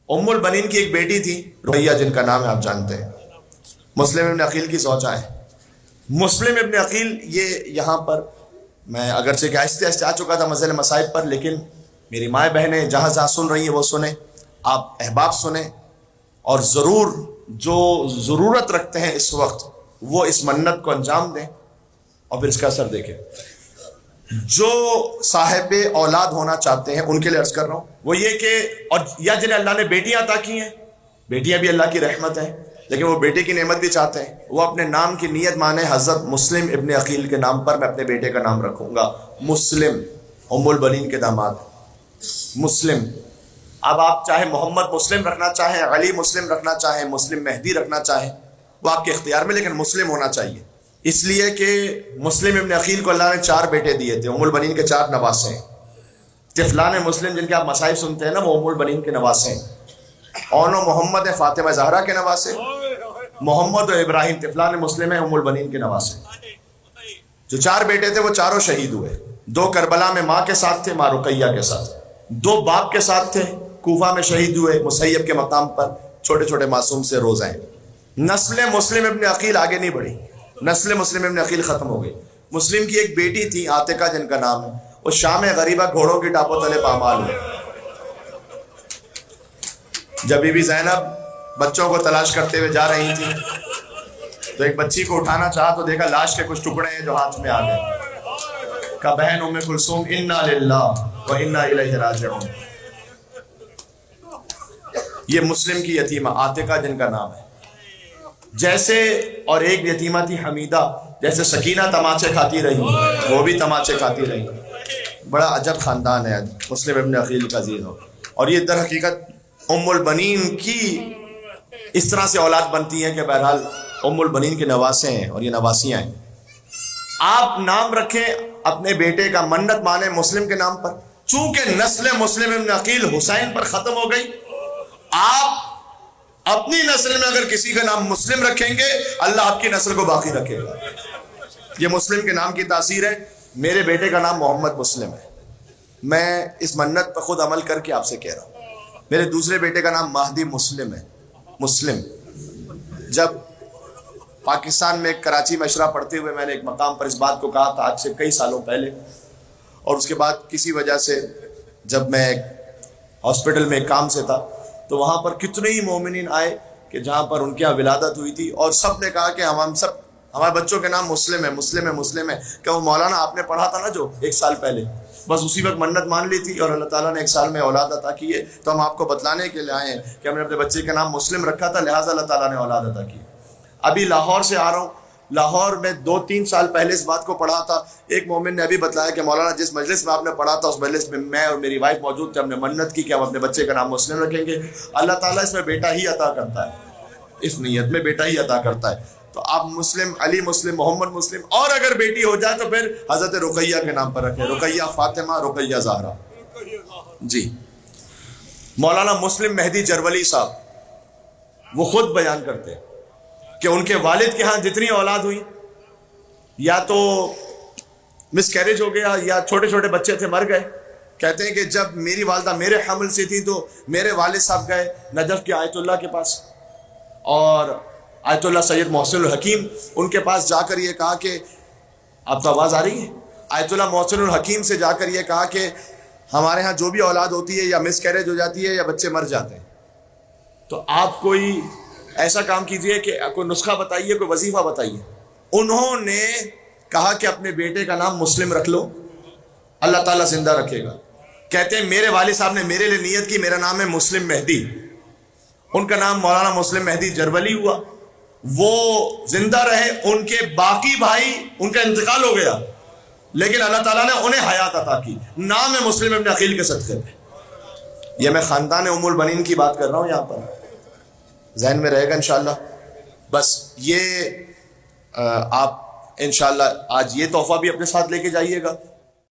ام البنین کی ایک بیٹی تھی رقیہ، جن کا نام آپ جانتے ہیں، مسلم ابن عقیل کی زوجہ ہے۔ مسلم ابن عقیل یہ یہاں پر میں اگرچہ کہ آہستہ آہستہ آ چکا تھا مسئلے مسائب پر، لیکن میری مائیں بہنیں جہاں جہاں سن رہی ہیں وہ سنیں، آپ احباب سنیں، اور ضرور جو ضرورت رکھتے ہیں اس وقت وہ اس منت کو انجام دیں اور پھر اس کا اثر دیکھیں۔ جو صاحب اولاد ہونا چاہتے ہیں ان کے لیے عرض کر رہا ہوں وہ یہ کہ، اور یا جنہیں اللہ نے بیٹیاں عطا کی ہیں، بیٹیاں بھی اللہ کی رحمت ہیں، لیکن وہ بیٹے کی نعمت بھی چاہتے ہیں، وہ اپنے نام کی نیت مانے حضرت مسلم ابن عقیل کے نام پر میں اپنے بیٹے کا نام رکھوں گا، مسلم، ام البنین کے داماد مسلم۔ اب آپ چاہے محمد مسلم رکھنا چاہیں، علی مسلم رکھنا چاہیں، مسلم مہدی رکھنا چاہیں، وہ آپ کے اختیار میں، لیکن مسلم ہونا چاہیے، اس لیے کہ مسلم ابن عقیل کو اللہ نے 4 بیٹے دیے تھے، ام البنین کے 4 نواسے ہیں۔ طفلان مسلم جن کے آپ مصائب سنتے ہیں نا، وہ ام البنین کے نواسے ہیں۔ اون و محمد ہیں فاطمہ زہرا کے نواسے، محمد و ابراہیم طفلان مسلم ہیں ام البنین کے نواسے۔ جو 4 بیٹے تھے وہ چاروں شہید ہوئے، 2 کربلا میں ماں کے ساتھ تھے، ماں رقیہ کے ساتھ، 2 باپ کے ساتھ تھے، کوفہ میں شہید ہوئے مسیب کے مقام پر، چھوٹے چھوٹے معصوم سے روزہ ہیں۔ نسل مسلم ابن عقیل آگے نہیں بڑھی، نسل مسلم ابن عقیل ختم ہو گئی۔ مسلم کی ایک بیٹی تھی عاتقہ جن کا نام ہے، وہ شام غریبہ گھوڑوں کی ٹاپوں تلے پامال ہوئے۔ جب بی بی زینب بچوں کو تلاش کرتے ہوئے جا رہی تھی تو ایک بچی کو اٹھانا چاہا تو دیکھا لاش کے کچھ ٹکڑے ہیں جو ہاتھ میں آ گئے۔ کہا بہن ام کلثوم انا للہ و انا الیہ راجعون۔ یہ مسلم کی یتیمہ عاتقہ جن کا نام ہے، جیسے، اور ایک یتیمہ تھی حمیدہ، جیسے سکینہ تماچے کھاتی رہی وہ بھی تماچے کھاتی رہی۔ بڑا عجب خاندان ہے مسلم ابن عقیل کا زیرو، اور یہ در حقیقت ام البنین کی اس طرح سے اولاد بنتی ہے کہ بہرحال ام البنین کے نواسے ہیں اور یہ نواسیاں ہیں۔ آپ نام رکھیں اپنے بیٹے کا، منت مانیں مسلم کے نام پر، چونکہ نسل مسلم ابن عقیل حسین پر ختم ہو گئی، آپ اپنی نسل میں اگر کسی کا نام مسلم رکھیں گے اللہ آپ کی نسل کو باقی رکھے گا۔ یہ مسلم کے نام کی تاثیر ہے۔ میرے بیٹے کا نام محمد مسلم ہے، میں اس منت پر خود عمل کر کے آپ سے کہہ رہا ہوں۔ میرے دوسرے بیٹے کا نام مہدی مسلم ہے، مسلم۔ جب پاکستان میں کراچی میں اشرا پڑھتے ہوئے میں نے ایک مقام پر اس بات کو کہا تھا آج سے کئی سالوں پہلے، اور اس کے بعد کسی وجہ سے جب میں ہاسپٹل میں ایک کام سے تھا تو وہاں پر کتنے ہی مومنین آئے کہ جہاں پر ان کے یہاں ولادت ہوئی تھی، اور سب نے کہا کہ ہم سب ہمارے بچوں کے نام مسلم ہے، مسلم ہے، مسلم ہے۔ کہ وہ مولانا آپ نے پڑھا تھا نا جو 1 سال پہلے، بس اسی وقت منت مان لی تھی اور اللہ تعالیٰ نے 1 سال میں اولاد عطا کی ہے، تو ہم آپ کو بتلانے کے لیے آئے ہیں کہ ہم نے اپنے بچے کا نام مسلم رکھا تھا، لہٰذا اللہ تعالیٰ نے اولاد عطا کی۔ ابھی لاہور سے آ رہا ہوں، لاہور میں 2-3 سال پہلے اس بات کو پڑھا تھا، ایک مومن نے ابھی بتلایا کہ مولانا جس مجلس میں آپ نے پڑھا تھا اس مجلس میں میں اور میری وائف موجود تھے، ہم نے منت کی کہ ہم اپنے بچے کا نام مسلم رکھیں گے۔ اللہ تعالیٰ اس میں بیٹا ہی عطا کرتا ہے، اس نیت میں بیٹا ہی عطا کرتا ہے۔ تو آپ مسلم، علی مسلم، محمد مسلم، اور اگر بیٹی ہو جائے تو پھر حضرت رقیہ کے نام پر رکھیں، رقیہ فاطمہ، رقیہ زہرا۔ جی، مولانا مسلم مہدی جرولی صاحب وہ خود بیان کرتے ہیں کہ ان کے والد کے ہاں جتنی اولاد ہوئی یا تو مس کیریج ہو گیا یا چھوٹے چھوٹے بچے تھے مر گئے۔ کہتے ہیں کہ جب میری والدہ میرے حمل سے تھی تو میرے والد صاحب گئے نجف کے آیت اللہ کے پاس، اور آیت اللہ سید محسن الحکیم ان کے پاس جا کر یہ کہا کہ، آپ تو آواز آ رہی ہے، آیت اللہ محسن الحکیم سے جا کر یہ کہا کہ ہمارے ہاں جو بھی اولاد ہوتی ہے یا مس کیریج ہو جاتی ہے یا بچے مر جاتے ہیں، تو آپ کوئی ایسا کام کیجئے کہ کوئی نسخہ بتائیے، کوئی وظیفہ بتائیے۔ انہوں نے کہا کہ اپنے بیٹے کا نام مسلم رکھ لو، اللہ تعالیٰ زندہ رکھے گا۔ کہتے ہیں میرے والد صاحب نے میرے لیے نیت کی، میرا نام ہے مسلم مہدی، ان کا نام مولانا مسلم مہدی جرولی ہوا، وہ زندہ رہے، ان کے باقی بھائی ان کا انتقال ہو گیا لیکن اللہ تعالیٰ نے انہیں حیات عطا کی، نام ہے مسلم ابن عقیل کے صدقے میں۔ یہ میں خاندان ام البنین کی بات کر رہا ہوں، یہاں پر ذہن میں رہے گا انشاءاللہ۔ بس یہ آپ انشاءاللہ آج یہ تحفہ بھی اپنے ساتھ لے کے جائیے گا۔